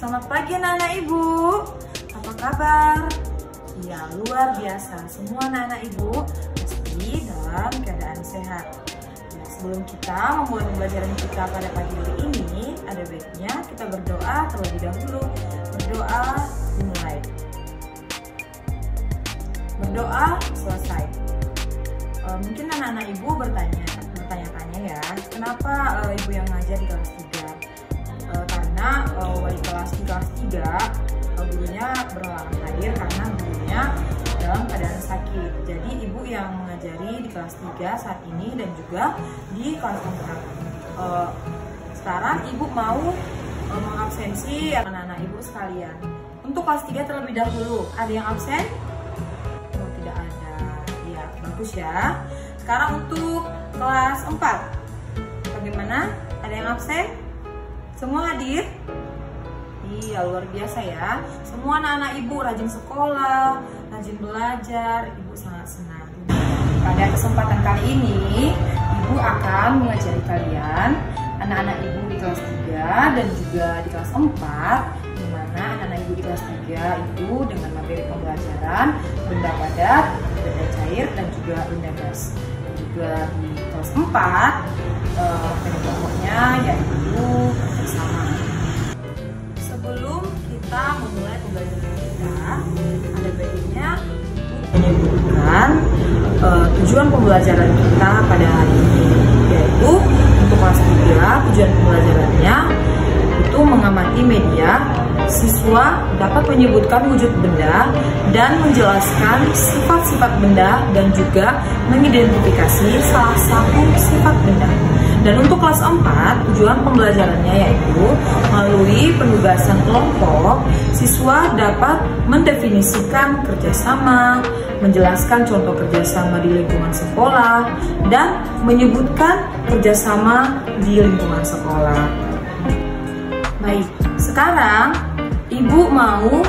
Selamat pagi anak-anak ibu. Apa kabar? Ya, luar biasa. Semua anak-anak ibu pasti dalam keadaan sehat. Nah, sebelum kita memulai pembelajaran kita pada pagi hari ini, ada baiknya kita berdoa terlebih dahulu. Berdoa dimulai. Berdoa selesai. Mungkin anak-anak ibu bertanya-tanya ya, kenapa ibu yang ngajar di kelas 3? Karena wali kelas di kelas 3 gurunya berhalangan hadir karena gurunya dalam keadaan sakit. Jadi ibu yang mengajari di kelas 3 saat ini dan juga di kelas 4. Sekarang ibu mau mengabsensi anak-anak ibu sekalian. Untuk kelas 3 terlebih dahulu, ada yang absen? Oh, tidak ada. Ya, bagus ya. Sekarang untuk kelas 4, bagaimana? Ada yang absen? Semua hadir? Iya, luar biasa ya. Semua anak-anak ibu rajin sekolah, rajin belajar. Ibu sangat senang. Pada kesempatan kali ini, ibu akan mengajari kalian, anak-anak ibu di kelas 3 dan juga di kelas 4, di mana anak-anak ibu di kelas 3 itu dengan materi pembelajaran benda padat, benda cair, dan juga benda gas. Dan juga di kelas 4, materi pokoknya yaitu bersama. Sebelum kita memulai pembelajaran kita, ada baiknya menyebutkan tujuan pembelajaran kita pada hari ini, yaitu untuk kelas 3 tujuan pembelajarannya itu mengamati media. Siswa dapat menyebutkan wujud benda dan menjelaskan sifat-sifat benda dan juga mengidentifikasi salah satu sifat benda. Dan untuk kelas 4, tujuan pembelajarannya yaitu melalui penugasan kelompok, siswa dapat mendefinisikan kerjasama, menjelaskan contoh kerjasama di lingkungan sekolah, dan menyebutkan kerjasama di lingkungan sekolah. Baik, sekarang ibu mau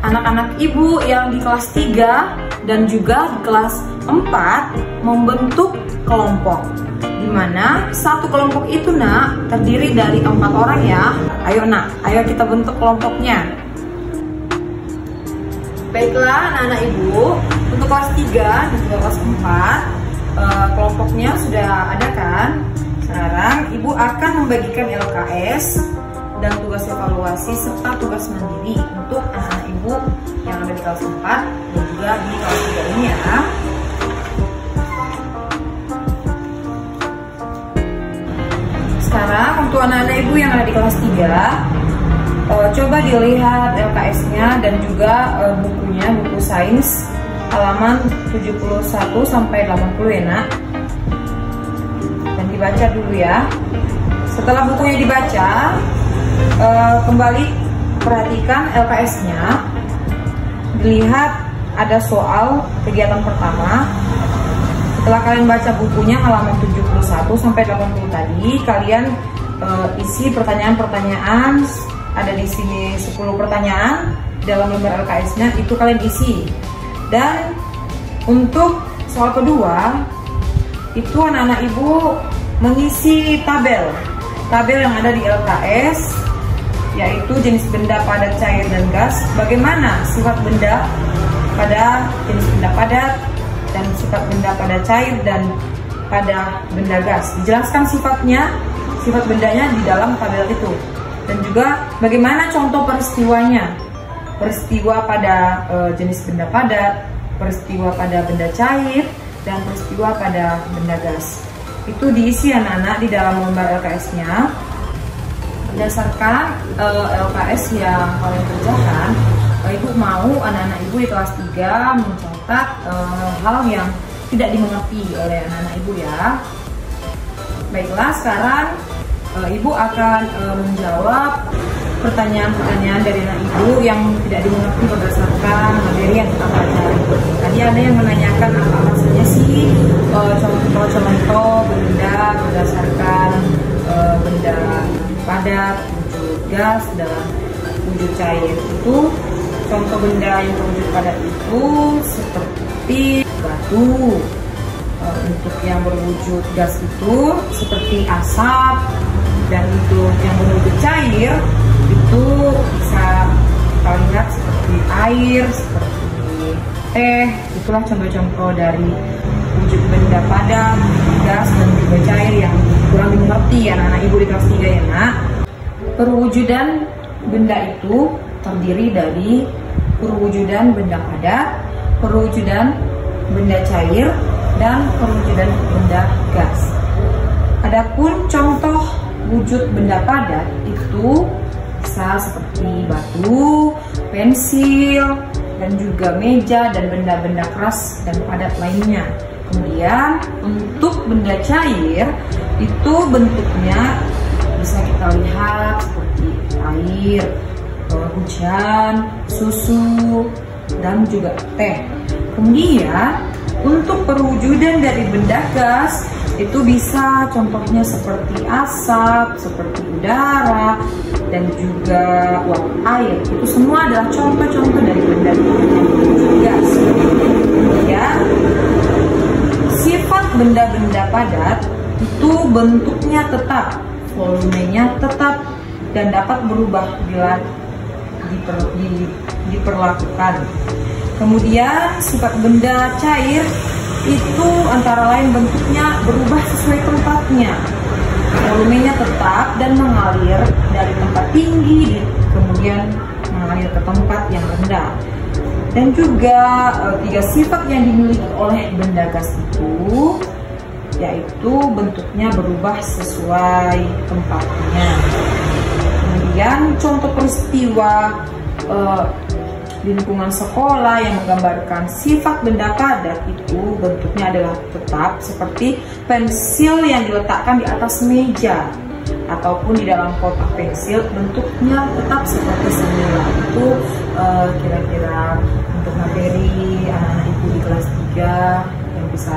anak-anak ibu yang di kelas 3 dan juga di kelas 4 membentuk kelompok, di mana satu kelompok itu nak terdiri dari 4 orang ya. Ayo nak, ayo kita bentuk kelompoknya. Baiklah anak-anak ibu, untuk kelas 3 dan juga kelas 4 kelompoknya sudah ada kan? Sekarang ibu akan membagikan LKS dan tugas evaluasi serta tugas mandiri untuk anak-anak ibu yang ada di kelas 4 dan juga di kelas 3 ini ya. Sekarang untuk anak-anak ibu yang ada di kelas 3, coba dilihat LKS-nya dan juga bukunya, buku sains halaman 71 sampai 80 ya nak. Dan dibaca dulu ya. Setelah bukunya dibaca, kembali perhatikan LKS-nya. Dilihat ada soal kegiatan pertama. Setelah kalian baca bukunya halaman 71 sampai 80 tadi, kalian isi pertanyaan-pertanyaan. Ada di sini 10 pertanyaan dalam lembar LKS-nya, itu kalian isi. Dan untuk soal kedua, itu anak-anak ibu mengisi tabel yang ada di LKS, yaitu jenis benda padat, cair, dan gas. Bagaimana sifat benda pada jenis benda padat dan sifat benda pada cair dan pada benda gas. Dijelaskan sifatnya, sifat bendanya di dalam tabel itu. Dan juga bagaimana contoh peristiwanya. Peristiwa pada jenis benda padat, peristiwa pada benda cair, dan peristiwa pada benda gas. Itu diisi anak-anak di dalam lembar LKS-nya. Berdasarkan LKS yang kalian kerjakan, ibu mau anak-anak ibu di kelas 3 mencatat hal yang tidak dimengerti oleh anak-anak ibu ya. Baiklah, sekarang ibu akan menjawab pertanyaan-pertanyaan dari anak ibu yang tidak dimengerti berdasarkan materi yang kita pelajari. Tadi ada yang menanyakan apa saja sih contoh-contoh benda berdasarkan benda padat, wujud gas, dan wujud cair. Itu contoh benda yang berwujud padat itu seperti batu. Untuk yang berwujud gas itu seperti asap, dan untuk yang berwujud cair itu itu bisa kita lihat seperti air, seperti teh. Itulah contoh-contoh dari wujud benda padat, gas, dan juga cair yang kurang dimengerti anak-anak ibu di kelas 3 ya nak. Perwujudan benda itu terdiri dari perwujudan benda padat, perwujudan benda cair, dan perwujudan benda gas. Adapun contoh wujud benda padat itu bisa seperti batu, pensil, dan juga meja dan benda-benda keras dan padat lainnya. Kemudian untuk benda cair itu bentuknya bisa kita lihat seperti air, hujan, susu, dan juga teh. Kemudian untuk perwujudan dari benda gas itu bisa contohnya seperti asap, seperti udara, dan juga uap air. Itu semua adalah contoh-contoh dari benda gas. Ya, sifat benda-benda padat itu bentuknya tetap, volumenya tetap, dan dapat berubah bila diperlakukan. Kemudian sifat benda cair itu antara lain bentuknya berubah sesuai tempatnya, volumenya tetap dan mengalir dari tempat tinggi kemudian mengalir ke tempat yang rendah. Dan juga 3 sifat yang dimiliki oleh benda gas itu yaitu bentuknya berubah sesuai tempatnya. Kemudian contoh peristiwa di lingkungan sekolah yang menggambarkan sifat benda padat itu bentuknya adalah tetap, seperti pensil yang diletakkan di atas meja ataupun di dalam kotak pensil, bentuknya tetap seperti semula. Itu kira-kira untuk materi anak-anak ibu di kelas 3 yang bisa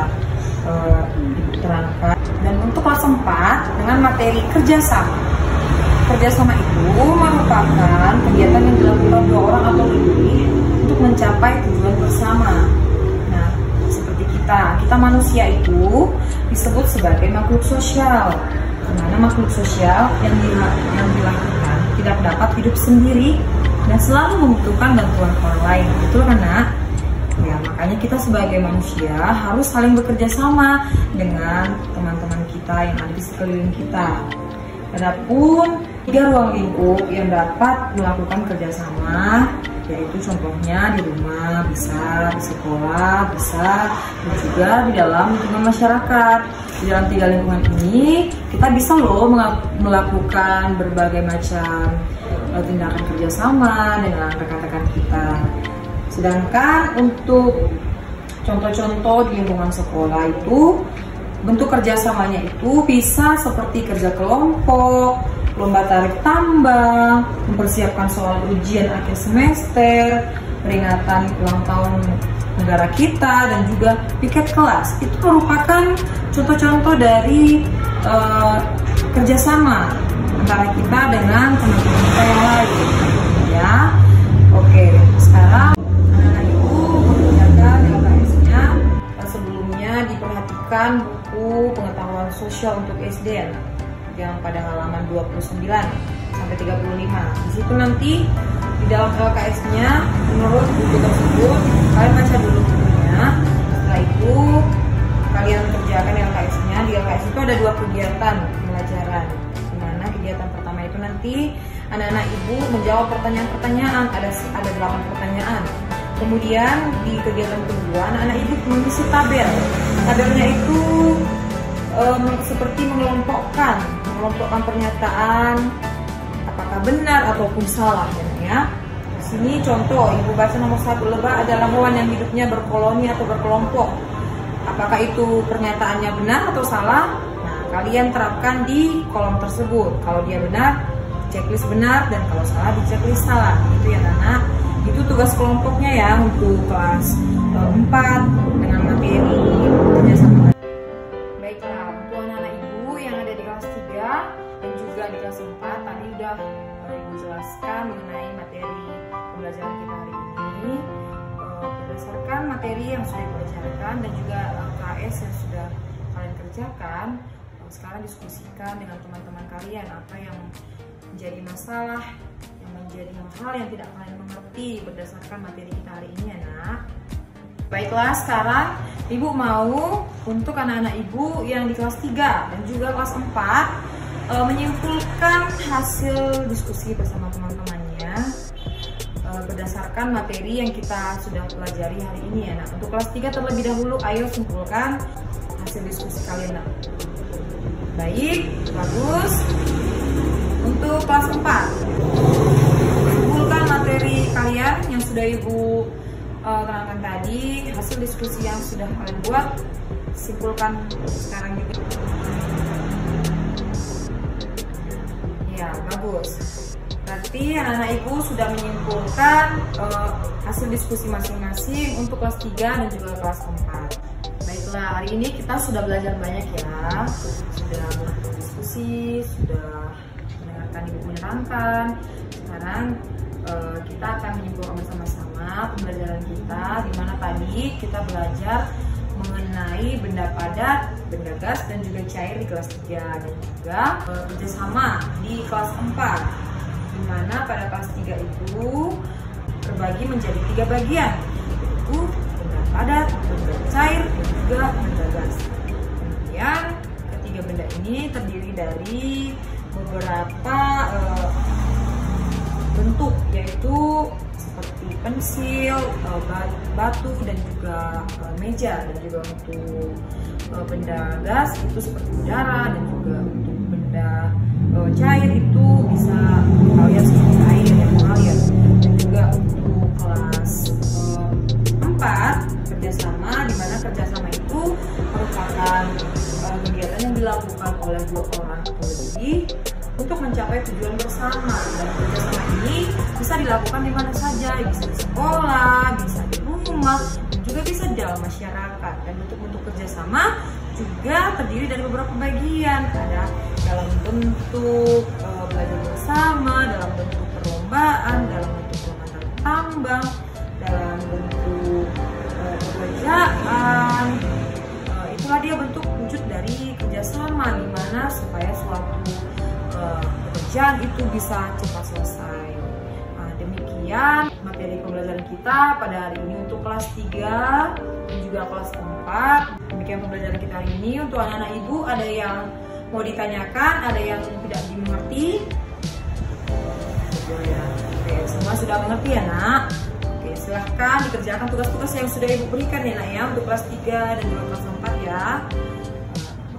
diterangkan. Dan untuk kelas 4 dengan materi kerjasama. Kerjasama itu merupakan kegiatan yang dilakukan 2 orang atau lebih untuk mencapai tujuan bersama. Nah, seperti kita manusia itu disebut sebagai makhluk sosial. Karena makhluk sosial yang dilakukan tidak dapat hidup sendiri dan selalu membutuhkan bantuan orang lain. Betul kan, Nak? Ya, makanya kita sebagai manusia harus saling bekerja sama dengan teman-teman kita yang ada di sekeliling kita. Adapun 3 ruang lingkup yang dapat melakukan kerjasama, yaitu contohnya di rumah bisa, di sekolah bisa, dan juga di dalam lingkungan masyarakat. Di dalam 3 lingkungan ini kita bisa loh melakukan berbagai macam tindakan kerjasama dengan rekan-rekan kita. Sedangkan untuk contoh-contoh di lingkungan sekolah itu bentuk kerjasamanya itu bisa seperti kerja kelompok, lomba tarik tambang, mempersiapkan soal ujian akhir semester, peringatan ulang tahun negara kita, dan juga piket kelas. Itu merupakan contoh-contoh dari kerjasama antara kita dengan teman-teman kita yang lain. Ya, oke. Sekarang anak-anak ibu mengerjakan LKS-nya. Sebelumnya diperhatikan buku pengetahuan sosial untuk SD yang pada halaman 29 sampai 35. Di situ nanti di dalam LKS-nya menurut buku tersebut kalian baca dulu bukunya. Setelah itu kalian kerjakan LKS-nya. Di LKS itu ada 2 kegiatan pembelajaran. Dimana kegiatan pertama itu nanti anak-anak ibu menjawab pertanyaan-pertanyaan. Ada 8 pertanyaan. Kemudian di kegiatan kedua anak-anak ibu mengisi tabel. Tabelnya itu seperti mengelompokkan pernyataan apakah benar ataupun salah ya. Di sini contoh ibu baca nomor 1, lebah adalah hewan yang hidupnya berkoloni atau berkelompok. Apakah itu pernyataannya benar atau salah? Nah, kalian terapkan di kolom tersebut. Kalau dia benar, checklist benar, dan kalau salah di checklist salah. Itu ya Nana. Itu tugas kelompoknya ya untuk kelas 4 dengan materi kerjasama. Baiklah, untuk anak-anak ibu yang ada di kelas 3 dan juga di kelas 4 tadi udah ibu jelaskan mengenai materi pembelajaran kita hari ini. Berdasarkan materi yang sudah dibicarakan dan juga LKS yang sudah kalian kerjakan, sekarang diskusikan dengan teman-teman kalian apa yang menjadi masalah yang menjadi hal-hal yang tidak kalian mengerti berdasarkan materi kita hari ini ya nak. Baiklah, sekarang ibu mau untuk anak-anak ibu yang di kelas 3 dan juga kelas 4 menyimpulkan hasil diskusi bersama teman-temannya berdasarkan materi yang kita sudah pelajari hari ini ya nak. Untuk kelas 3 terlebih dahulu, ayo simpulkan hasil diskusi kalian nak. Baik, bagus. Untuk kelas 4, simpulkan materi kalian yang sudah ibu terangkan tadi, hasil diskusi yang sudah kalian buat, simpulkan sekarang juga. Ya, bagus. Berarti anak-anak ibu sudah menyimpulkan hasil diskusi masing-masing untuk kelas 3 dan juga kelas 4. Baiklah, hari ini kita sudah belajar banyak ya. Sudah melakukan diskusi, sudah mendengarkan ibu menerangkan. Sekarang kita akan menyimpulkan bersama-sama pembelajaran kita, di mana tadi kita belajar mengenai benda padat, benda gas, dan juga cair di kelas 3, dan juga kerjasama di kelas 4, di mana pada kelas 3 itu terbagi menjadi 3 bagian, yaitu benda padat, benda cair, dan juga benda gas. Kemudian ketiga benda ini terdiri dari beberapa bentuk, yaitu seperti pensil, batu, dan juga meja. Dan juga untuk benda gas itu seperti udara, dan juga untuk benda cair itu bisa mengalir seperti air yang mengalir. Dan juga untuk kelas 4 kerjasama, di mana kerjasama itu merupakan kegiatan yang dilakukan oleh 2 orang atau lebih untuk mencapai tujuan bersama. Dan kerjasama ini bisa dilakukan di mana saja, bisa di sekolah, bisa di rumah, dan juga bisa di dalam masyarakat. Dan bentuk-bentuk kerjasama juga terdiri dari beberapa bagian, ada dalam bentuk belajar bersama, dalam bentuk perlombaan, dalam bentuk pengamatan tambang, dalam bentuk pekerjaan. Itulah dia bentuk wujud dari kerjasama, di mana supaya suatu pekerjaan itu bisa cepat selesai. Nah, demikian materi pembelajaran kita pada hari ini untuk kelas 3 dan juga kelas 4. Demikian pembelajaran kita hari ini. Untuk anak-anak ibu, ada yang mau ditanyakan, ada yang tidak dimengerti? Oke, semua sudah mengerti ya nak? Oke, silahkan dikerjakan tugas-tugas yang sudah ibu berikan ya nak ya, untuk kelas 3 dan juga kelas 4 ya.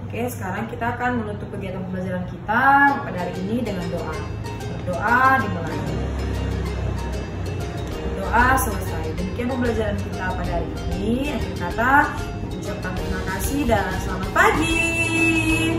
Oke, sekarang kita akan menutup kegiatan pembelajaran kita pada hari ini dengan doa. Berdoa dimulai. Doa selesai. Demikian pembelajaran kita pada hari ini. Akhir kata, ucapkan terima kasih dan selamat pagi.